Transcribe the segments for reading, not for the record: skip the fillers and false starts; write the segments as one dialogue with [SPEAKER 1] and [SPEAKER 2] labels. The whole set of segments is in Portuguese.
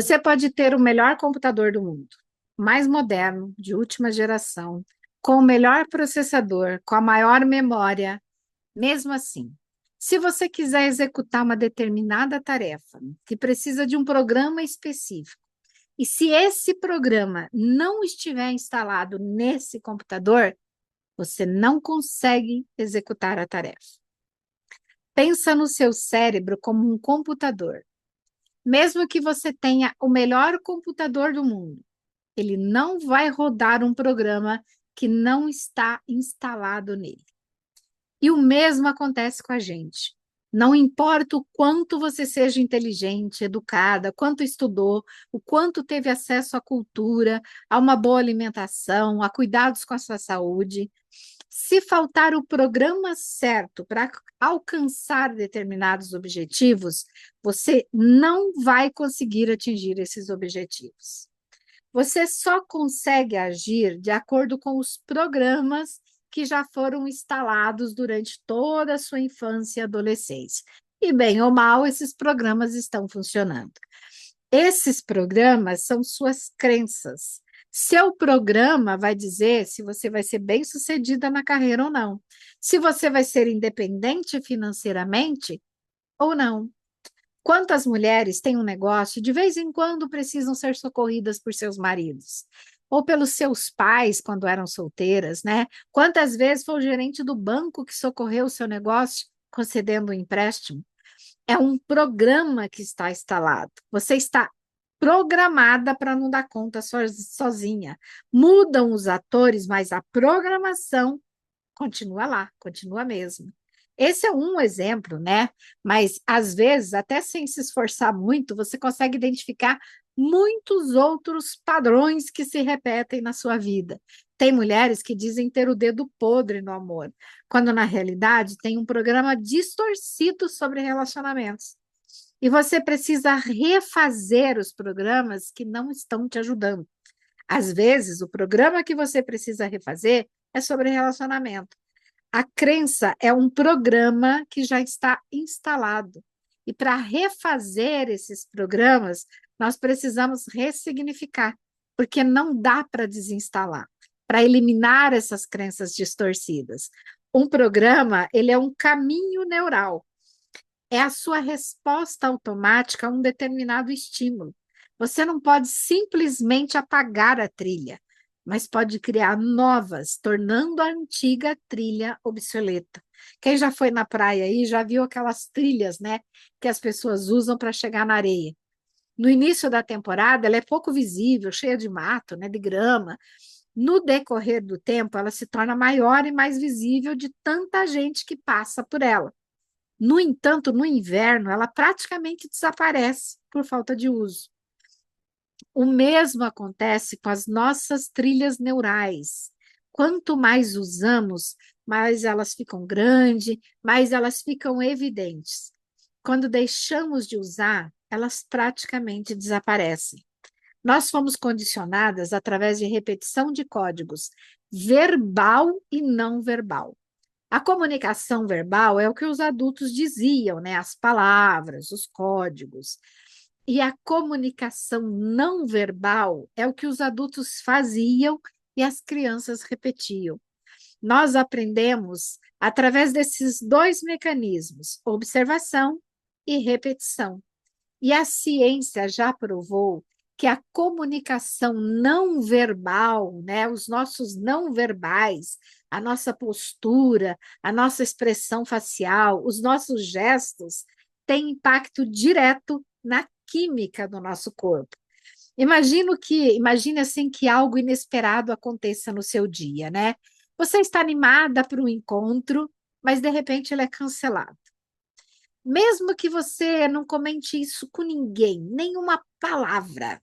[SPEAKER 1] Você pode ter o melhor computador do mundo, mais moderno, de última geração, com o melhor processador, com a maior memória. Mesmo assim, se você quiser executar uma determinada tarefa que precisa de um programa específico, e se esse programa não estiver instalado nesse computador, você não consegue executar a tarefa. Pensa no seu cérebro como um computador. Mesmo que você tenha o melhor computador do mundo, ele não vai rodar um programa que não está instalado nele. E o mesmo acontece com a gente. Não importa o quanto você seja inteligente, educada, quanto estudou, o quanto teve acesso à cultura, a uma boa alimentação, a cuidados com a sua saúde, se faltar o programa certo para alcançar determinados objetivos, você não vai conseguir atingir esses objetivos. Você só consegue agir de acordo com os programas que já foram instalados durante toda a sua infância e adolescência. E, bem ou mal, esses programas estão funcionando. Esses programas são suas crenças. Seu programa vai dizer se você vai ser bem-sucedida na carreira ou não, se você vai ser independente financeiramente ou não. Quantas mulheres têm um negócio e de vez em quando precisam ser socorridas por seus maridos? Ou pelos seus pais quando eram solteiras, né? Quantas vezes foi o gerente do banco que socorreu o seu negócio concedendo um empréstimo? É um programa que está instalado. Você está programada para não dar conta sozinha. Mudam os atores, mas a programação continua lá, continua mesmo. Esse é um exemplo, né? Mas às vezes, até sem se esforçar muito, você consegue identificar muitos outros padrões que se repetem na sua vida. Tem mulheres que dizem ter o dedo podre no amor, quando na realidade tem um programa distorcido sobre relacionamentos. E você precisa refazer os programas que não estão te ajudando. Às vezes, o programa que você precisa refazer é sobre relacionamento. A crença é um programa que já está instalado. E para refazer esses programas, nós precisamos ressignificar, porque não dá para desinstalar, para eliminar essas crenças distorcidas. Um programa, ele é um caminho neural, é a sua resposta automática a um determinado estímulo. Você não pode simplesmente apagar a trilha, mas pode criar novas, tornando a antiga trilha obsoleta. Quem já foi na praia aí já viu aquelas trilhas, né, que as pessoas usam para chegar na areia. No início da temporada, ela é pouco visível, cheia de mato, né, de grama. No decorrer do tempo, ela se torna maior e mais visível de tanta gente que passa por ela. No entanto, no inverno, ela praticamente desaparece por falta de uso. O mesmo acontece com as nossas trilhas neurais. Quanto mais usamos, mais elas ficam grandes, mais elas ficam evidentes. Quando deixamos de usar, elas praticamente desaparecem. Nós fomos condicionadas através de repetição de códigos verbal e não verbal. A comunicação verbal é o que os adultos diziam, né? As palavras, os códigos. E a comunicação não verbal é o que os adultos faziam e as crianças repetiam. Nós aprendemos através desses dois mecanismos, observação e repetição. E a ciência já provou que a comunicação não verbal, né, os nossos não verbais, a nossa postura, a nossa expressão facial, os nossos gestos, têm impacto direto na química do nosso corpo. Imagine assim que algo inesperado aconteça no seu dia, né? Você está animada para um encontro, mas de repente ele é cancelado. Mesmo que você não comente isso com ninguém, nenhuma palavra,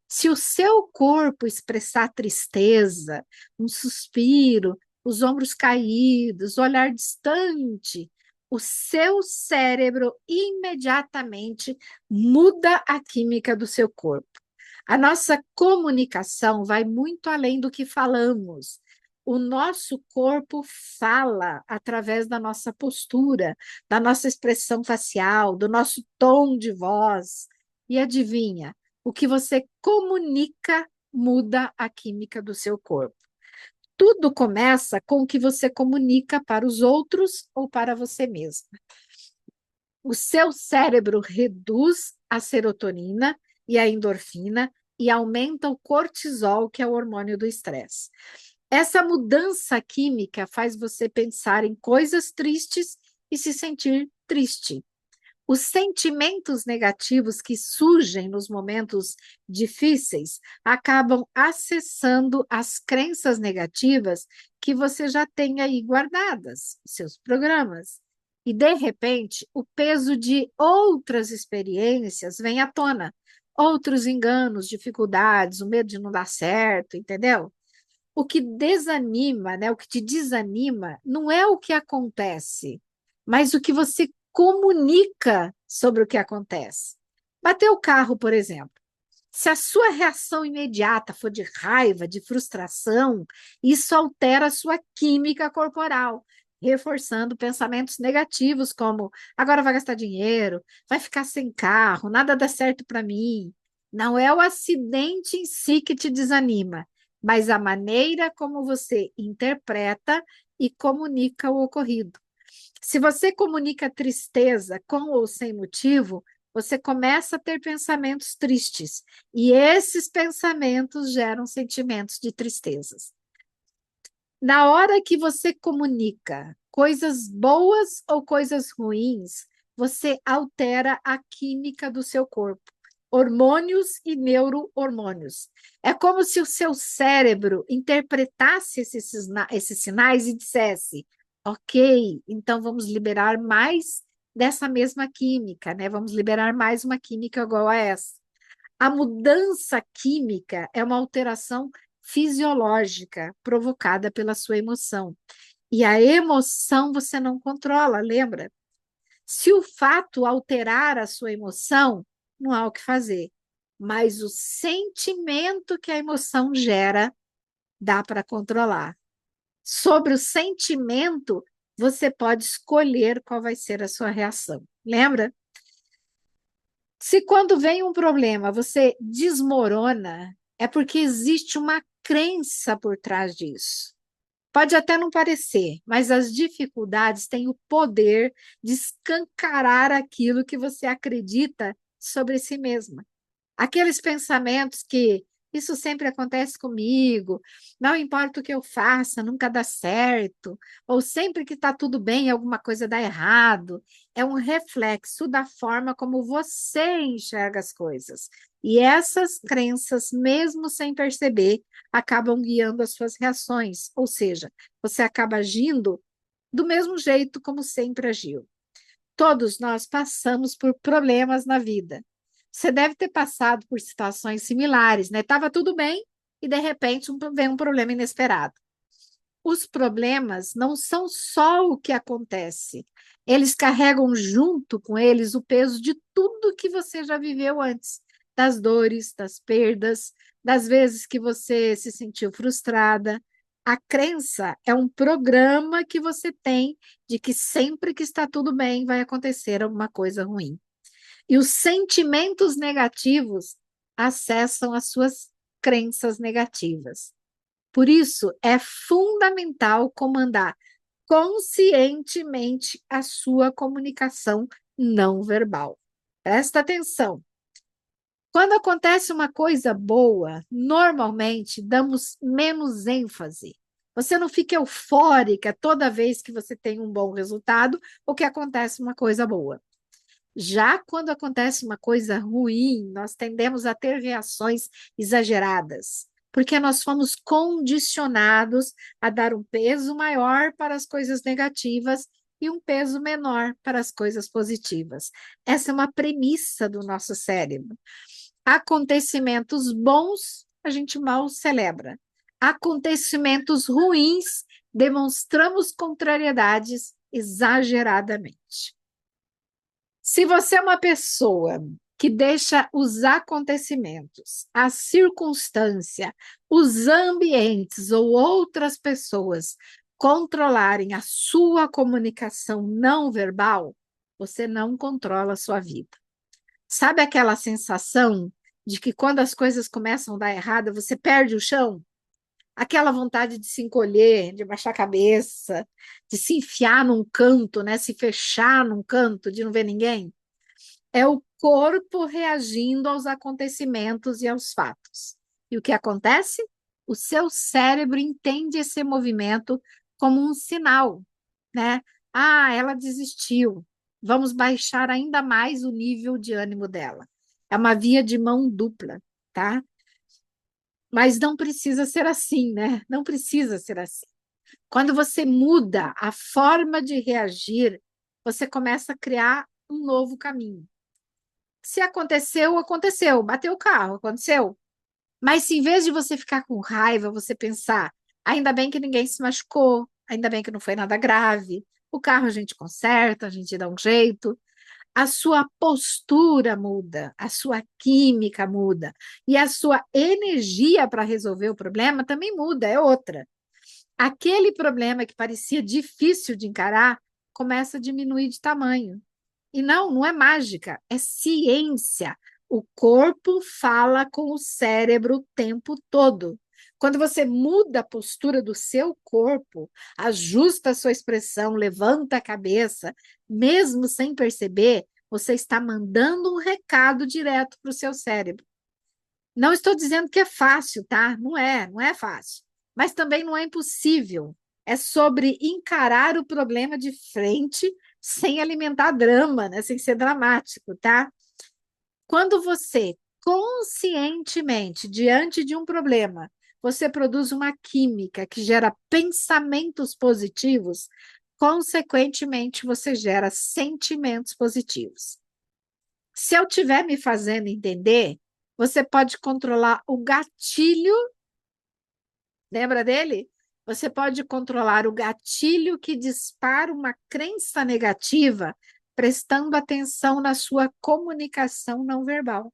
[SPEAKER 1] se o seu corpo expressar tristeza, um suspiro, os ombros caídos, o olhar distante, o seu cérebro imediatamente muda a química do seu corpo. A nossa comunicação vai muito além do que falamos. O nosso corpo fala através da nossa postura, da nossa expressão facial, do nosso tom de voz. E adivinha? O que você comunica muda a química do seu corpo. Tudo começa com o que você comunica para os outros ou para você mesmo. O seu cérebro reduz a serotonina e a endorfina e aumenta o cortisol, que é o hormônio do estresse. Essa mudança química faz você pensar em coisas tristes e se sentir triste. Os sentimentos negativos que surgem nos momentos difíceis acabam acessando as crenças negativas que você já tem aí guardadas, seus programas. E, de repente, o peso de outras experiências vem à tona. Outros enganos, dificuldades, o medo de não dar certo, entendeu? O que desanima, né, o que te desanima, não é o que acontece, mas o que você comunica sobre o que acontece. Bater o carro, por exemplo. Se a sua reação imediata for de raiva, de frustração, isso altera a sua química corporal, reforçando pensamentos negativos como agora vai gastar dinheiro, vai ficar sem carro, nada dá certo para mim. Não é o acidente em si que te desanima, mas a maneira como você interpreta e comunica o ocorrido. Se você comunica tristeza com ou sem motivo, você começa a ter pensamentos tristes, e esses pensamentos geram sentimentos de tristezas. Na hora que você comunica coisas boas ou coisas ruins, você altera a química do seu corpo, hormônios e neurohormônios. É como se o seu cérebro interpretasse esses sinais e dissesse: ok, então vamos liberar mais dessa mesma química, né? Vamos liberar mais uma química igual a essa. A mudança química é uma alteração fisiológica provocada pela sua emoção. E a emoção você não controla, lembra? Se o fato alterar a sua emoção, não há o que fazer. Mas o sentimento que a emoção gera, dá para controlar. Sobre o sentimento, você pode escolher qual vai ser a sua reação. Lembra? Se quando vem um problema você desmorona, é porque existe uma crença por trás disso. Pode até não parecer, mas as dificuldades têm o poder de escancarar aquilo que você acredita sobre si mesma. Aqueles pensamentos que isso sempre acontece comigo, não importa o que eu faça, nunca dá certo, ou sempre que está tudo bem, alguma coisa dá errado, é um reflexo da forma como você enxerga as coisas. E essas crenças, mesmo sem perceber, acabam guiando as suas reações, ou seja, você acaba agindo do mesmo jeito como sempre agiu. Todos nós passamos por problemas na vida. Você deve ter passado por situações similares, né? Tava tudo bem e de repente vem um problema inesperado. Os problemas não são só o que acontece, eles carregam junto com eles o peso de tudo que você já viveu antes, das dores, das perdas, das vezes que você se sentiu frustrada. A crença é um programa que você tem de que sempre que está tudo bem vai acontecer alguma coisa ruim. E os sentimentos negativos acessam as suas crenças negativas. Por isso, é fundamental comandar conscientemente a sua comunicação não verbal. Presta atenção. Quando acontece uma coisa boa, normalmente damos menos ênfase. Você não fica eufórica toda vez que você tem um bom resultado ou que acontece uma coisa boa. Já quando acontece uma coisa ruim, nós tendemos a ter reações exageradas, porque nós fomos condicionados a dar um peso maior para as coisas negativas e um peso menor para as coisas positivas. Essa é uma premissa do nosso cérebro. Acontecimentos bons a gente mal celebra. Acontecimentos ruins demonstramos contrariedades exageradamente. Se você é uma pessoa que deixa os acontecimentos, a circunstância, os ambientes ou outras pessoas controlarem a sua comunicação não verbal, você não controla a sua vida. Sabe aquela sensação de que quando as coisas começam a dar errado, você perde o chão? Aquela vontade de se encolher, de baixar a cabeça, de se enfiar num canto, né? Se fechar num canto, de não ver ninguém? É o corpo reagindo aos acontecimentos e aos fatos. E o que acontece? O seu cérebro entende esse movimento como um sinal, né? Ah, ela desistiu. Vamos baixar ainda mais o nível de ânimo dela. É uma via de mão dupla, tá? Mas não precisa ser assim, né? Não precisa ser assim. Quando você muda a forma de reagir, você começa a criar um novo caminho. Se aconteceu, aconteceu. Bateu o carro, aconteceu. Mas se em vez de você ficar com raiva, você pensar, ainda bem que ninguém se machucou, ainda bem que não foi nada grave, o carro a gente conserta, a gente dá um jeito, a sua postura muda, a sua química muda, e a sua energia para resolver o problema também muda, é outra. Aquele problema que parecia difícil de encarar começa a diminuir de tamanho. E não, não é mágica, é ciência. O corpo fala com o cérebro o tempo todo. Quando você muda a postura do seu corpo, ajusta a sua expressão, levanta a cabeça, mesmo sem perceber, você está mandando um recado direto para o seu cérebro. Não estou dizendo que é fácil, tá? Não é fácil. Mas também não é impossível. É sobre encarar o problema de frente sem alimentar drama, né? Sem ser dramático, tá? Quando você conscientemente, diante de um problema, você produz uma química que gera pensamentos positivos, consequentemente, você gera sentimentos positivos. Se eu estiver me fazendo entender, você pode controlar o gatilho, lembra dele? Você pode controlar o gatilho que dispara uma crença negativa, prestando atenção na sua comunicação não verbal.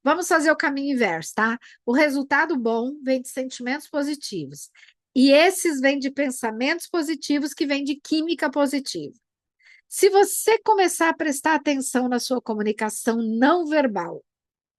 [SPEAKER 1] Vamos fazer o caminho inverso, tá? O resultado bom vem de sentimentos positivos. E esses vêm de pensamentos positivos que vêm de química positiva. Se você começar a prestar atenção na sua comunicação não verbal,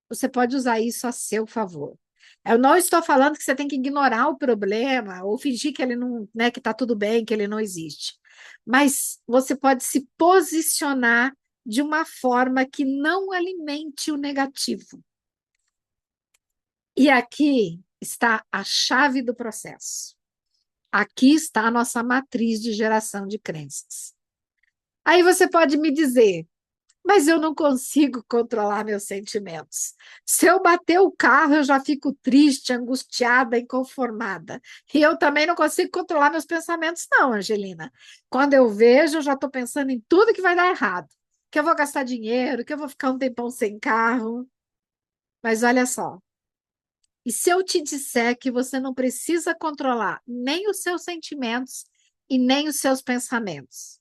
[SPEAKER 1] você pode usar isso a seu favor. Eu não estou falando que você tem que ignorar o problema ou fingir que ele não, né, que está tudo bem, que ele não existe. Mas você pode se posicionar de uma forma que não alimente o negativo. E aqui está a chave do processo. Aqui está a nossa matriz de geração de crenças. Aí você pode me dizer, mas eu não consigo controlar meus sentimentos. Se eu bater o carro, eu já fico triste, angustiada, inconformada. E eu também não consigo controlar meus pensamentos, não, Angelina. Quando eu vejo, eu já estou pensando em tudo que vai dar errado. Que eu vou gastar dinheiro, que eu vou ficar um tempão sem carro. Mas olha só, e se eu te disser que você não precisa controlar nem os seus sentimentos e nem os seus pensamentos?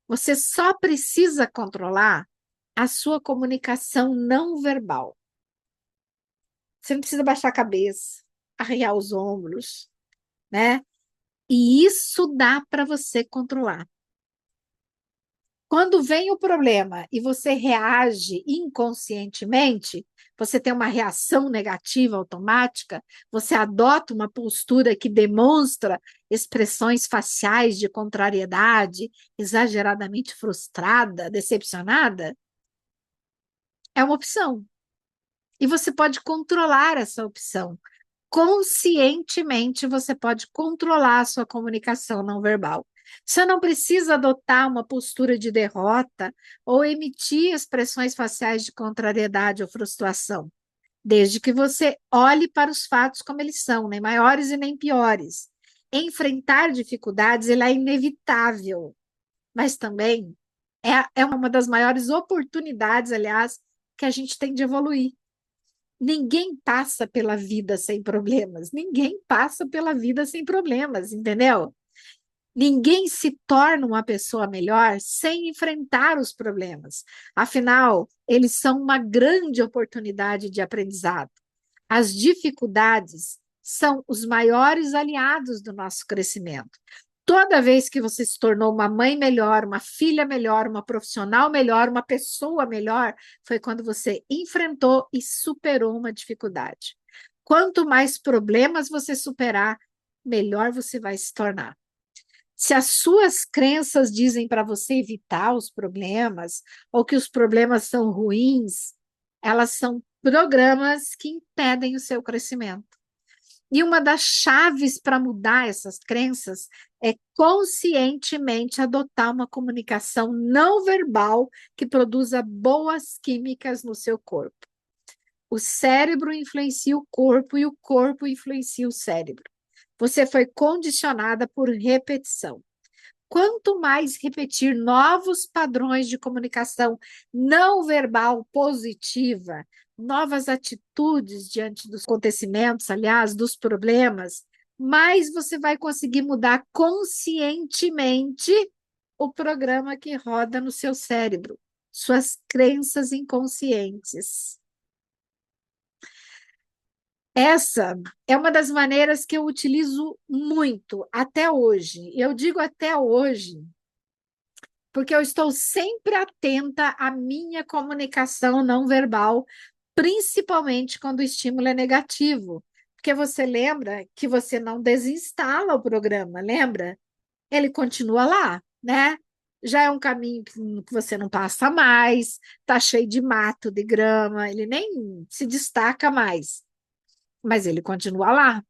[SPEAKER 1] Você só precisa controlar a sua comunicação não verbal. Você não precisa baixar a cabeça, arrear os ombros, né? E isso dá para você controlar. Quando vem o problema e você reage inconscientemente, você tem uma reação negativa automática, você adota uma postura que demonstra expressões faciais de contrariedade, exageradamente frustrada, decepcionada, é uma opção. E você pode controlar essa opção. Conscientemente, você pode controlar a sua comunicação não verbal. Você não precisa adotar uma postura de derrota ou emitir expressões faciais de contrariedade ou frustração, desde que você olhe para os fatos como eles são, nem maiores e nem piores. Enfrentar dificuldades, ele é inevitável, mas também é uma das maiores oportunidades, aliás, que a gente tem de evoluir. Ninguém passa pela vida sem problemas. Ninguém passa pela vida sem problemas, entendeu? Ninguém se torna uma pessoa melhor sem enfrentar os problemas. Afinal, eles são uma grande oportunidade de aprendizado. As dificuldades são os maiores aliados do nosso crescimento. Toda vez que você se tornou uma mãe melhor, uma filha melhor, uma profissional melhor, uma pessoa melhor, foi quando você enfrentou e superou uma dificuldade. Quanto mais problemas você superar, melhor você vai se tornar. Se as suas crenças dizem para você evitar os problemas, ou que os problemas são ruins, elas são programas que impedem o seu crescimento. E uma das chaves para mudar essas crenças é conscientemente adotar uma comunicação não verbal que produza boas químicas no seu corpo. O cérebro influencia o corpo e o corpo influencia o cérebro. Você foi condicionada por repetição. Quanto mais repetir novos padrões de comunicação não verbal positiva, novas atitudes diante dos acontecimentos, aliás, dos problemas, mais você vai conseguir mudar conscientemente o programa que roda no seu cérebro, suas crenças inconscientes. Essa é uma das maneiras que eu utilizo muito até hoje. Eu digo até hoje, porque eu estou sempre atenta à minha comunicação não verbal, principalmente quando o estímulo é negativo. Porque você lembra que você não desinstala o programa, lembra? Ele continua lá, né? Já é um caminho que você não passa mais, tá cheio de mato, de grama, ele nem se destaca mais, mas ele continua lá.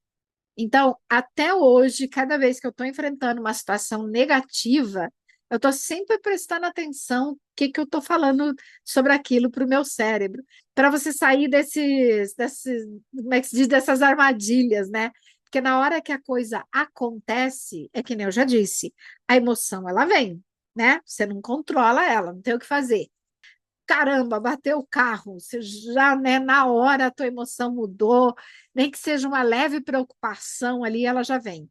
[SPEAKER 1] Então, até hoje, cada vez que eu estou enfrentando uma situação negativa, eu estou sempre prestando atenção o que, que eu estou falando sobre aquilo para o meu cérebro, para você sair como é que se diz, dessas armadilhas, né? Porque na hora que a coisa acontece, é que nem eu já disse, a emoção ela vem, né? Você não controla ela, não tem o que fazer. Caramba, bateu o carro, você já, né, na hora a tua emoção mudou, nem que seja uma leve preocupação ali, ela já vem.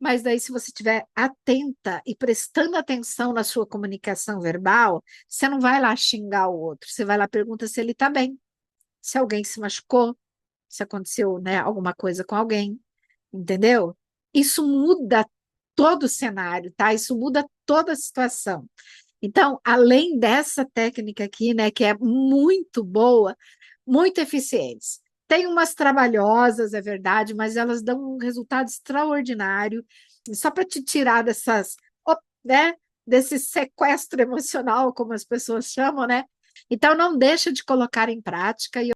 [SPEAKER 1] Mas daí, se você estiver atenta e prestando atenção na sua comunicação verbal, você não vai lá xingar o outro, você vai lá perguntar se ele está bem, se alguém se machucou, se aconteceu, né, alguma coisa com alguém, entendeu? Isso muda todo o cenário, tá? Isso muda toda a situação. Então, além dessa técnica aqui, né, que é muito boa, muito eficientes. Tem umas trabalhosas, é verdade, mas elas dão um resultado extraordinário. E só para te tirar né, desse sequestro emocional, como as pessoas chamam, né? Então, não deixa de colocar em prática. E